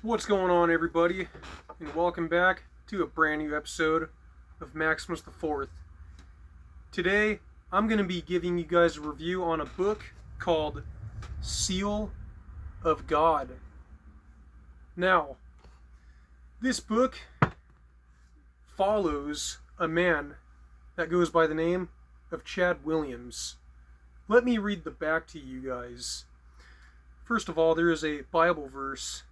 What's going on, everybody, and welcome back to a brand new episode of Maximus the Fourth. Today, I'm going to be giving you guys a review on a book called Seal of God. Now, this book follows a man that goes by the name of Chad Williams. Let me read the back to you guys. First of all, there is a Bible verse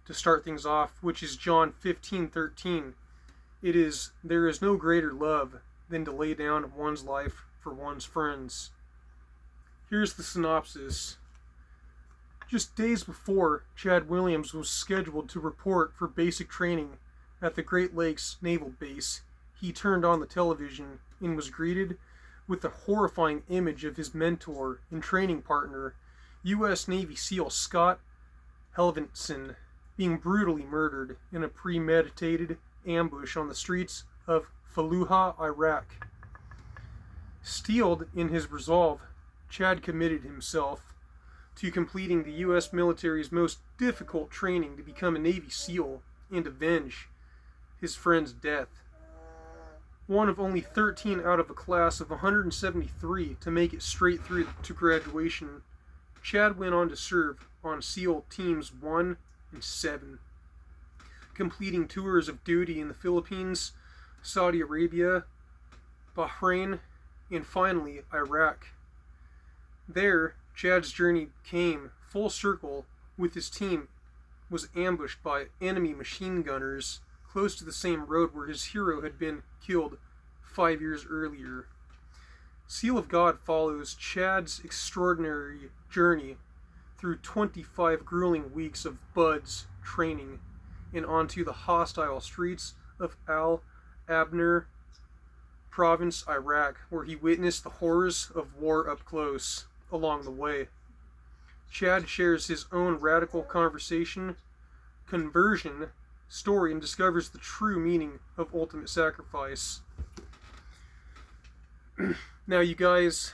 to start things off, which is John 15:13. It is, "There is no greater love than to lay down one's life for one's friends." Here's the synopsis. Just days before Chad Williams was scheduled to report for basic training at the Great Lakes Naval Base, he turned on the television and was greeted with the horrifying image of his mentor and training partner, U.S. Navy SEAL Scott Helvinson, being brutally murdered in a premeditated ambush on the streets of Fallujah, Iraq. Steeled in his resolve, Chad committed himself to completing the U.S. military's most difficult training to become a Navy SEAL and avenge his friend's death. One of only 13 out of a class of 173 to make it straight through to graduation, Chad went on to serve on SEAL Teams 1 and 7, completing tours of duty in the Philippines, Saudi Arabia, Bahrain, and finally Iraq. There, Chad's journey came full circle with his team was ambushed by enemy machine gunners close to the same road where his hero had been killed 5 years earlier. Seal of God follows Chad's extraordinary journey through 25 grueling weeks of BUDS training and onto the hostile streets of Al Abner province, Iraq, where he witnessed the horrors of war up close along the way. Chad shares his own radical conversion story and discovers the true meaning of ultimate sacrifice. Now, you guys,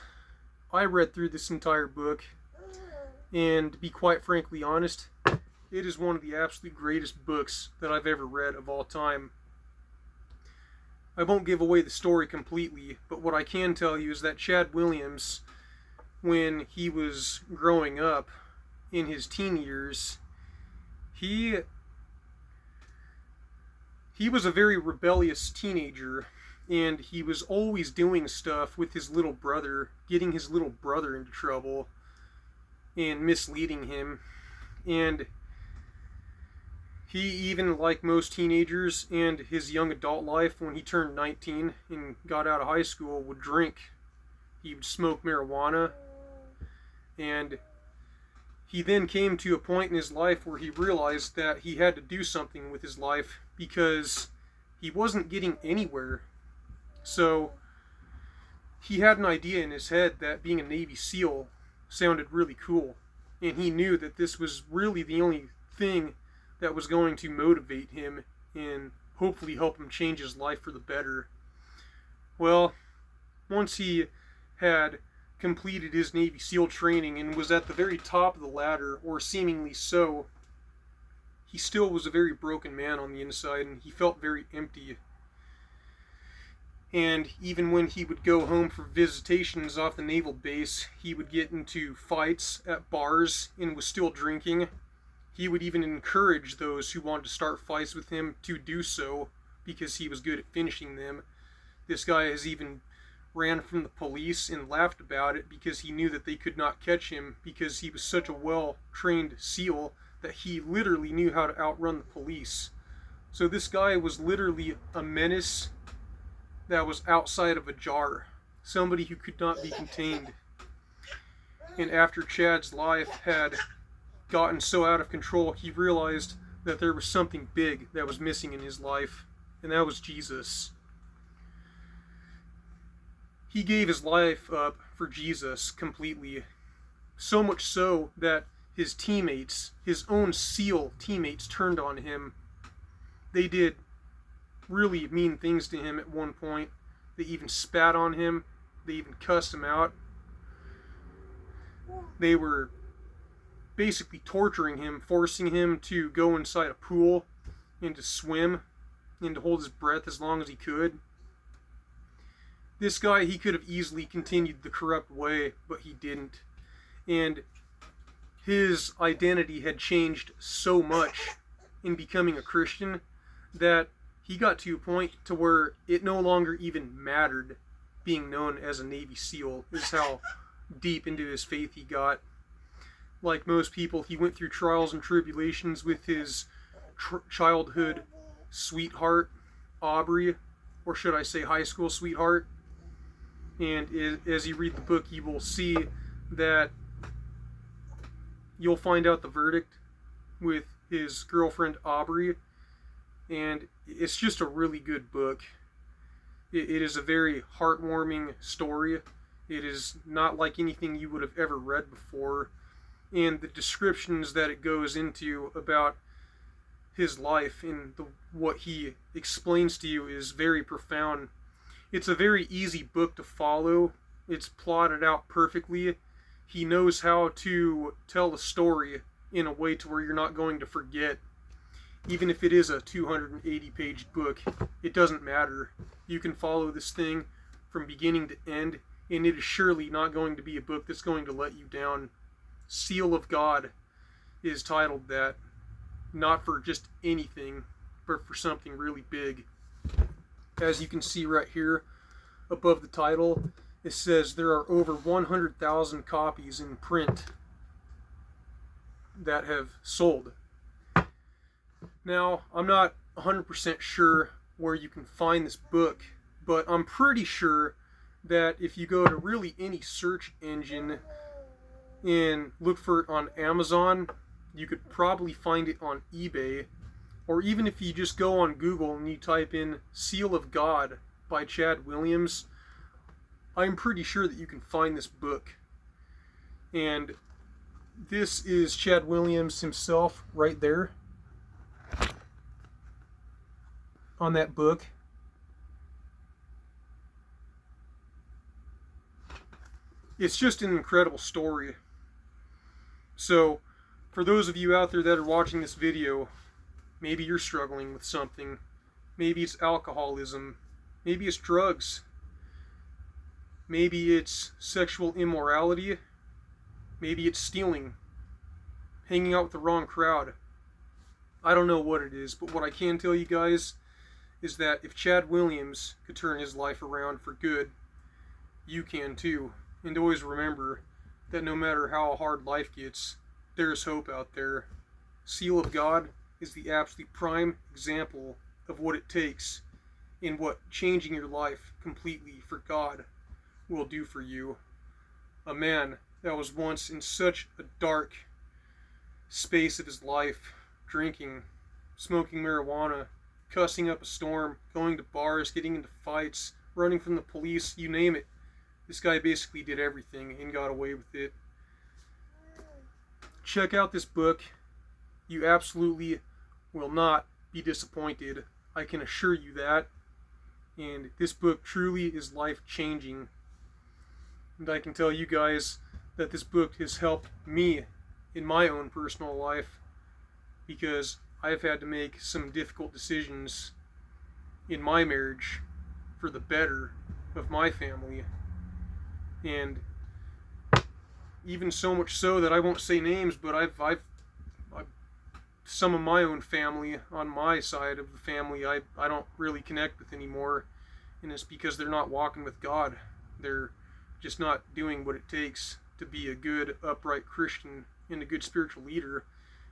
I read through this entire book, and to be quite frankly honest, it is one of the absolute greatest books that I've ever read of all time. I won't give away the story completely, but what I can tell you is that Chad Williams, when he was growing up in his teen years, he was a very rebellious teenager, and he was always doing stuff with his little brother, getting his little brother into trouble and misleading him. And he, even like most teenagers and his young adult life, when he turned 19 and got out of high school, would drink. He would smoke marijuana. And he then came to a point in his life where he realized that he had to do something with his life because he wasn't getting anywhere. So he had an idea in his head that being a Navy SEAL sounded really cool, and he knew that this was really the only thing that was going to motivate him and hopefully help him change his life for the better. Well, once he had completed his Navy SEAL training and was at the very top of the ladder, or seemingly so, he still was a very broken man on the inside, and he felt very empty. And even when he would go home for visitations off the naval base, he would get into fights at bars and was still drinking. He would even encourage those who wanted to start fights with him to do so because he was good at finishing them. This guy has even ran from the police and laughed about it because he knew that they could not catch him because he was such a well-trained SEAL that he literally knew how to outrun the police. So this guy was literally a menace that was outside of a jar, somebody who could not be contained. And after Chad's life had gotten so out of control, he realized that there was something big that was missing in his life, and that was Jesus. He gave his life up for Jesus completely, so much so that his teammates, his own SEAL teammates, turned on him. They did really mean things to him at one point. They even spat on him. They even cussed him out. They were basically torturing him, forcing him to go inside a pool and to swim and to hold his breath as long as he could. This guy, he could have easily continued the corrupt way, but he didn't. And his identity had changed so much in becoming a Christian that he got to a point to where it no longer even mattered being known as a Navy SEAL, is how deep into his faith he got. Like most people, he went through trials and tribulations with his childhood sweetheart, Aubrey, or should I say high school sweetheart. And as you read the book, you will see that you'll find out the verdict with his girlfriend, Aubrey. And it's just a really good book. It is a very heartwarming story. It is not like anything you would have ever read before. And the descriptions that it goes into about his life and what he explains to you is very profound. It's a very easy book to follow. It's plotted out perfectly. He knows how to tell a story in a way to where you're not going to forget. Even if it is a 280-page book, it doesn't matter. You can follow this thing from beginning to end, and it is surely not going to be a book that's going to let you down. Seal of God is titled that, not for just anything, but for something really big. As you can see right here above the title, it says there are over 100,000 copies in print that have sold. Now, I'm not 100% sure where you can find this book, but I'm pretty sure that if you go to really any search engine and look for it on Amazon, you could probably find it on eBay. Or even if you just go on Google and you type in Seal of God by Chad Williams, I'm pretty sure that you can find this book. And this is Chad Williams himself right there on that book. It's just an incredible story. So, for those of you out there that are watching this video, maybe you're struggling with something. Maybe it's alcoholism. Maybe it's drugs. Maybe it's sexual immorality. Maybe it's stealing. Hanging out with the wrong crowd. I don't know what it is, but what I can tell you guys is that if Chad Williams could turn his life around for good, you can too. And always remember that no matter how hard life gets, there's hope out there. Seal of God is the absolute prime example of what it takes and what changing your life completely for God will do for you. A man that was once in such a dark space of his life, drinking, smoking marijuana, cussing up a storm, going to bars, getting into fights, running from the police, you name it. This guy basically did everything and got away with it. Check out this book. You absolutely will not be disappointed. I can assure you that. And this book truly is life-changing. And I can tell you guys that this book has helped me in my own personal life, because I've had to make some difficult decisions in my marriage for the better of my family. And even so much so that I won't say names, but I've some of my own family on my side of the family I don't really connect with anymore, and it's because they're not walking with God. They're just not doing what it takes to be a good, upright Christian and a good spiritual leader,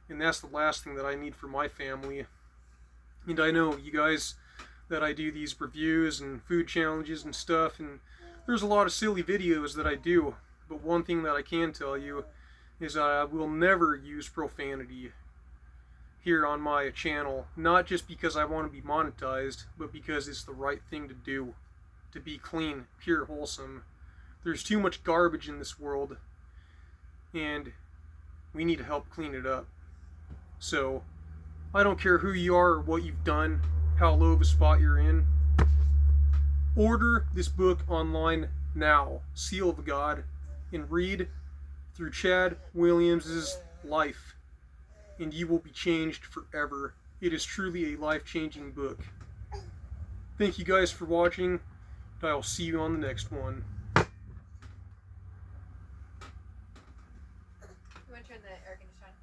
and that's the last thing that I need for my family. And I know, you guys, that I do these reviews and food challenges and stuff, and there's a lot of silly videos that I do, but one thing that I can tell you is that I will never use profanity here on my channel, not just because I want to be monetized, but because it's the right thing to do, to be clean, pure, wholesome. There's too much garbage in this world, and we need to help clean it up. So, I don't care who you are or what you've done, how low of a spot you're in. Order this book online now, Seal of God, and read through Chad Williams's life, and you will be changed forever. It is truly a life-changing book. Thank you guys for watching, and I'll see you on the next one. You want to turn the air conditioner on?